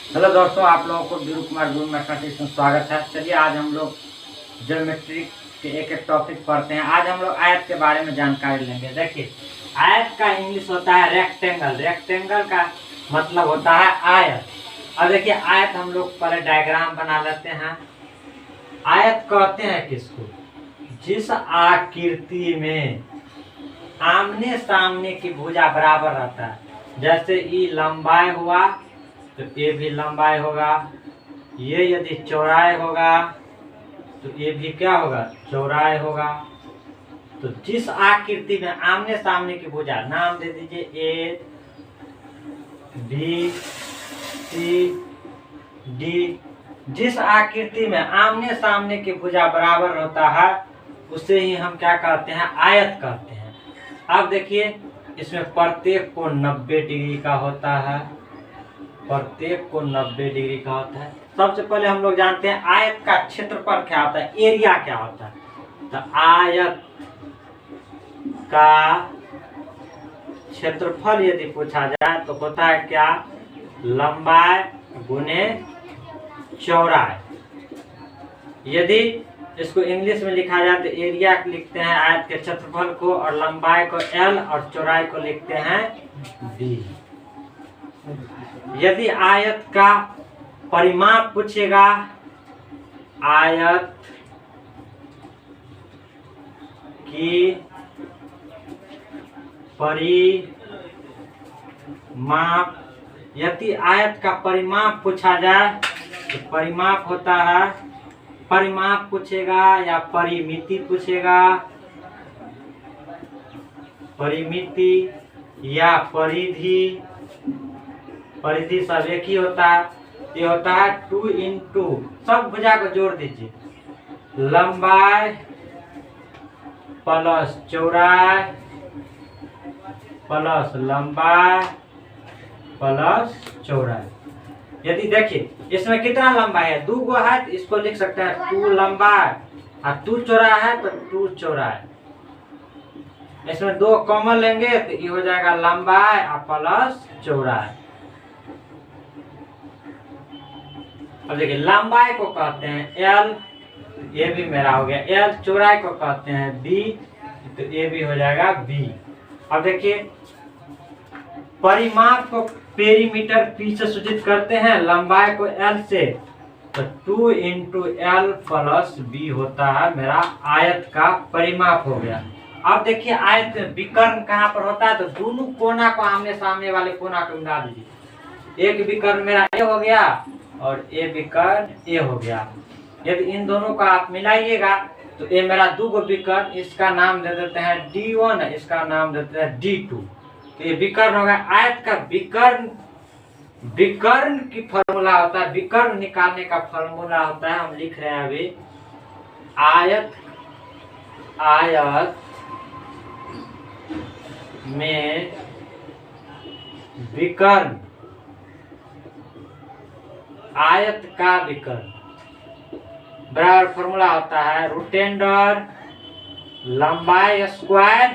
Hello दोस्तों, आप लोगों को वीरू कुमार गुरु मैथमेटिक्स में स्वागत है। चलिए आज हम लोग ज्योमेट्री के एक एक टॉपिक पढ़ते हैं। आज हम लोग आयत के बारे में जानकारी लेंगे। देखिए, आयत का इंग्लिश होता है रेक्टेंगल। रेक्टेंगल का मतलब होता है आयत। अब देखिए, आयत हम लोग पहले डायग्राम बना लेते हैं। आयत कहते हैं किसको? जिस आकृति में आमने सामने की भुजा बराबर रहता है। जैसे ई लंबाई हुआ तो ये भी लंबाई होगा, ये यदि चौड़ाई होगा तो ये भी क्या होगा? चौड़ाई होगा। तो जिस आकृति में आमने सामने की भुजा, नाम दे दीजिए ए बी सी डी। जिस आकृति में आमने सामने की भुजा बराबर होता है उसे ही हम क्या कहते हैं? आयत कहते हैं। अब देखिए, इसमें प्रत्येक कोण 90 डिग्री का होता है। प्रत्येक को 90 डिग्री का होता है। सबसे पहले हम लोग जानते हैं आयत का क्षेत्रफल क्या होता है, एरिया क्या होता है। तो आयत का क्षेत्रफल यदि पूछा जाए तो होता है क्या? लंबाई गुने चौड़ाई। यदि इसको इंग्लिश में लिखा जाए तो एरिया लिखते हैं आयत के क्षेत्रफल को, और लंबाई को L और चौड़ाई को लिखते हैं D। यदि आयत का परिमाप पूछेगा, आयत की परिमाप, यदि आयत का परिमाप पूछा जाए तो परिमाप होता है, परिमाप पूछेगा या परिमिति पूछेगा, परिमिति या परिधि। परिधि सब एक ही होता है। ये होता है 2 इंटू, सब भुजा को जोड़ दीजिए, लंबाई प्लस चौड़ाई प्लस लंबाई प्लस चौड़ाई। यदि देखिए इसमें कितना लंबाई है? 2 गो है तो इसको लिख सकते हैं 2 लंबाई, और 2 चौड़ाई है तो 2 चौड़ाई। इसमें 2 कॉमन लेंगे तो ये हो जाएगा लंबाई और प्लस चौड़ाई। अब देखिए, लंबाई को कहते हैं L, ये भी मेरा हो गया L। चौड़ाई को कहते हैं B, तो ये भी हो जाएगा B। अब देखिए, परिमाप को पेरीमीटर P से सूचित करते हैं, लंबाई को L से, तो 2 इंटू L प्लस B होता है मेरा आयत का परिमाप हो गया। अब देखिए, आयत में विकर्ण कहाँ पर होता है? तो दोनों कोना को, आमने सामने वाले कोना को मिला दीजिए। एक विकर्ण मेरा ए हो गया और ए विकर्ण ए हो गया। यदि इन दोनों को आप मिलाइएगा तो ये मेरा 2 गो विकर्ण, इसका नाम दे देते हैं D1, इसका नाम देते हैं D2। तो ये विकर्ण हो गया। आयत का विकर्ण, विकर्ण की फॉर्मूला होता है, विकर्ण निकालने का फॉर्मूला होता है, हम लिख रहे हैं अभी। आयत, आयत में विकर्ण, आयत का विकर्ण बराबर फॉर्मूला होता है रूटेंडर लंबाई स्क्वायर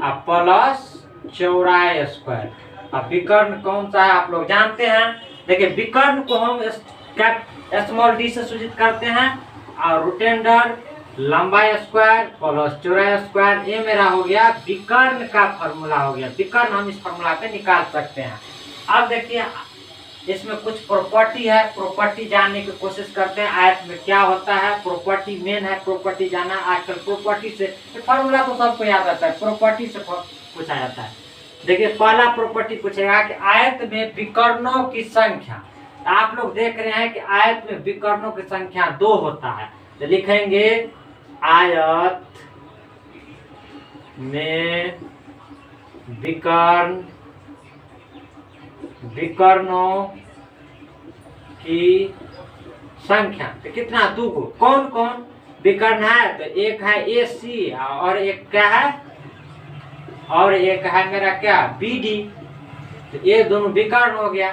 प्लस चौड़ाई स्क्वायर। अब विकर्ण कौन सा है आप लोग जानते हैं। देखिए, विकर्ण को हम स्मॉल d से सूचित करते हैं, और रूटेंडर लंबाई स्क्वायर प्लस चौड़ाई स्क्वायर, ये मेरा हो गया विकर्ण का फॉर्मूला हो गया। विकर्ण हम इस फॉर्मूला पे निकाल सकते हैं। अब देखिए, इसमें कुछ प्रॉपर्टी है, प्रॉपर्टी जानने की कोशिश करते हैं। आयत में क्या होता है, प्रॉपर्टी मेन है, प्रॉपर्टी जाना। आजकल प्रॉपर्टी से फॉर्मूला तो सबको याद आता है, प्रॉपर्टी से पूछा जाता है। देखिए, पहला प्रॉपर्टी पूछेगा कि आयत में विकर्णों की संख्या। आप लोग देख रहे हैं कि आयत में विकर्णों की संख्या 2 होता है, तो लिखेंगे आयत में विकर्ण, विकर्णों की संख्या। तो कितना? 2 गो। कौन कौन विकर्ण है? तो एक है AC, और एक क्या है? और एक है मेरा क्या? BD। तो ये दोनों विकर्ण हो गया।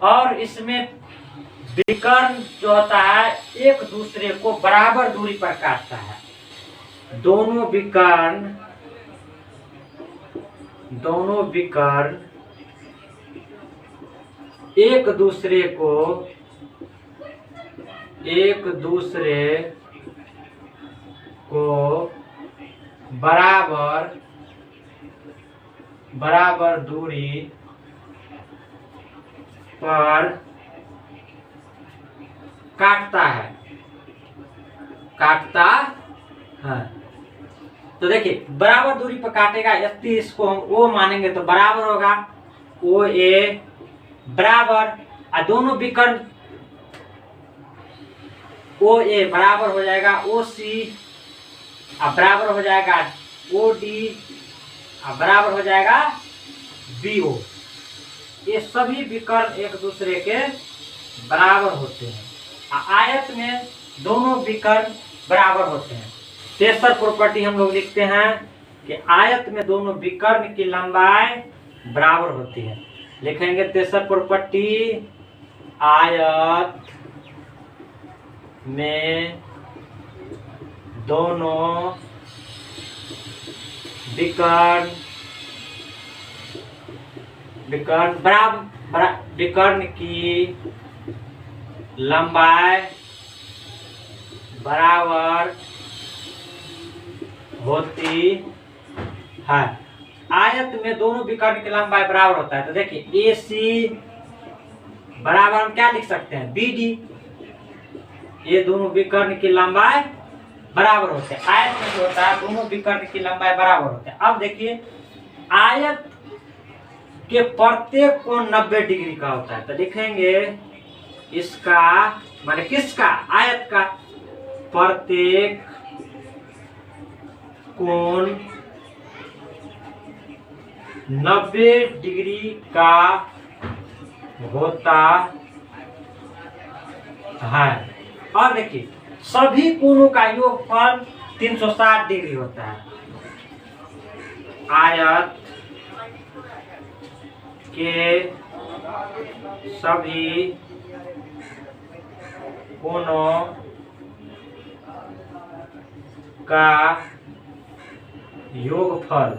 और इसमें विकर्ण जो होता है एक दूसरे को बराबर दूरी पर काटता है। दोनों विकर्ण दोनों विकर्ण एक दूसरे को बराबर दूरी पर काटता है। तो देखिए बराबर दूरी पर काटेगा, यदि इसको हम O मानेंगे तो बराबर होगा OA बराबर, और दोनों विकर्ण OA बराबर हो जाएगा OC, और बराबर हो जाएगा OD, और बराबर हो जाएगा BO। ये सभी विकर्ण एक दूसरे के बराबर होते हैं। आयत में दोनों विकर्ण बराबर होते हैं। तेसर प्रॉपर्टी हम लोग लिखते हैं कि आयत में दोनों विकर्ण की लंबाई बराबर होती है। लिखेंगे तेसर प्रॉपर्टी, आयत में दोनों विकर्ण की लंबाई बराबर होती है। आयत में दोनों विकर्ण की लंबाई बराबर होता है। तो देखिए AC बराबर हम क्या लिख सकते हैं, BD। ये दोनों विकर्ण की लंबाई बराबर होते हैं। आयत में जो होता है दोनों विकर्ण की लंबाई बराबर होते हैं। अब देखिए आयत के प्रत्येक कोण 90 डिग्री का होता है। तो लिखेंगे इसका माने किसका, आयत का प्रत्येक कोण 90 डिग्री का होता है। और देखिए सभी कोणों का योगफल 360 डिग्री होता है। आयत के सभी कोणों का योगफल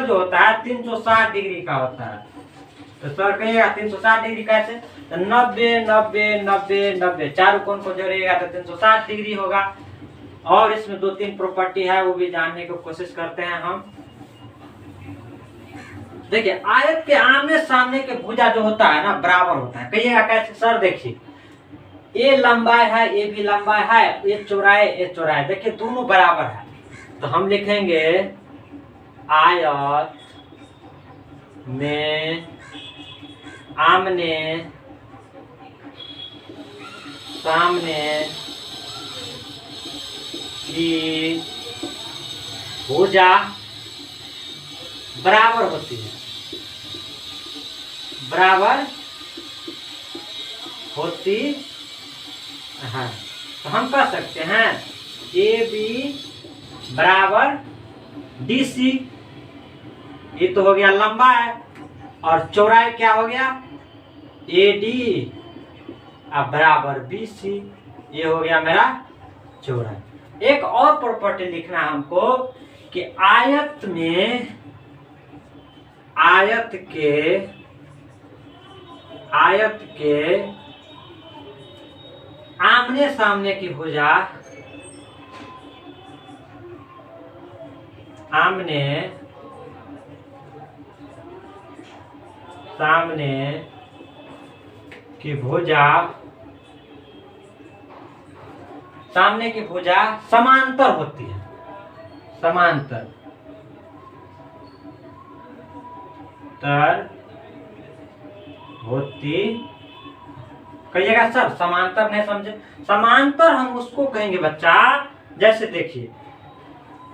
जो होता है 360 डिग्री का होता है। तो सर कहिएगा 360 डिग्री कैसे, तो 90 90 90 90 चारों कोण को जोड़िएगा तो 360 डिग्री होगा। और इसमें 2-3 प्रॉपर्टी है वो भी जानने की कोशिश करते हैं हम। देखिए आयत के आमने सामने के भुजा जो होता है ना बराबर होता है। कहिएगा कैसे सर, देखिए ये लंबाई है, ये भी लंबाई है, ये चौड़ाई, देखिए दोनों बराबर है। तो हम लिखेंगे आयत में आमने सामने की भुजा बराबर होती है, तो हम कह सकते हैं AB बराबर DC। ये तो हो गया लंबाई, और चौड़ाई क्या हो गया AD बराबर BC। ये हो गया मेरा चौड़ाई। एक और प्रॉपर्टी लिखना है हमको कि आयत के आमने सामने की भुजा सामने की भुजा समांतर होती है, कहिएगा सर समांतर नहीं समझे। समांतर हम उसको कहेंगे बच्चा, जैसे देखिए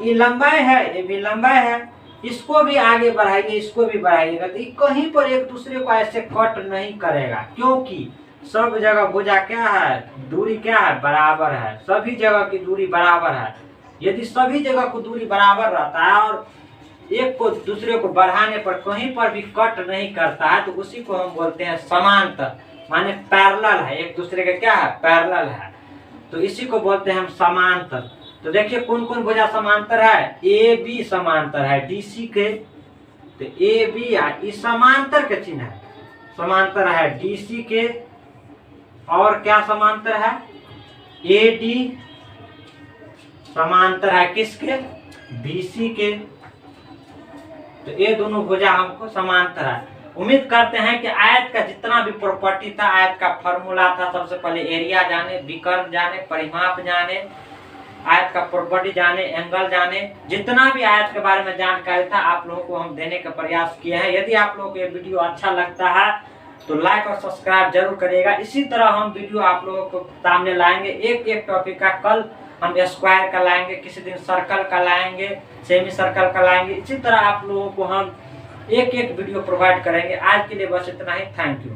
ये लंबाई है, ये भी लंबाई है, इसको भी आगे बढ़ाइए, इसको भी बढ़ाइएगा तो कहीं पर एक दूसरे को ऐसे कट नहीं करेगा, क्योंकि सब जगह भुजा क्या है, दूरी क्या है, बराबर है। सभी जगह की दूरी बराबर है। यदि सभी जगह को दूरी बराबर रहता है और एक को दूसरे को बढ़ाने पर कहीं पर भी कट नहीं करता है तो उसी को हम बोलते हैं समांतर, माने पैरेलल है, एक दूसरे के क्या है, पैरेलल है। तो इसी को बोलते हैं हम समांतर। तो देखिए कौन कौन भुजा समांतर है, ए बी समांतर है डीसी के, तो ए बी ई समांतर के चिन्ह है, समांतर है डीसी के, और क्या समांतर है, ए डी समांतर है किसके, बीसी के। तो ये दोनों भुजा हमको समांतर है। उम्मीद करते हैं कि आयत का जितना भी प्रॉपर्टी था, आयत का फॉर्मूला था, सबसे पहले एरिया जाने, विकर्ण जाने, परिमाप जाने, आयत का प्रॉपर्टी जाने, एंगल जाने, जितना भी आयत के बारे में जानकारी था आप लोगों को हम देने का प्रयास किए हैं। यदि आप लोगों को ये वीडियो अच्छा लगता है तो लाइक और सब्सक्राइब जरूर करिएगा। इसी तरह हम वीडियो आप लोगों को सामने लाएंगे, एक एक टॉपिक का। कल हम स्क्वायर का लाएंगे, किसी दिन सर्कल का लाएंगे, सेमी सर्कल का लाएंगे। इसी तरह आप लोगों को हम एक एक वीडियो प्रोवाइड करेंगे। आज के लिए बस इतना ही। Thank you.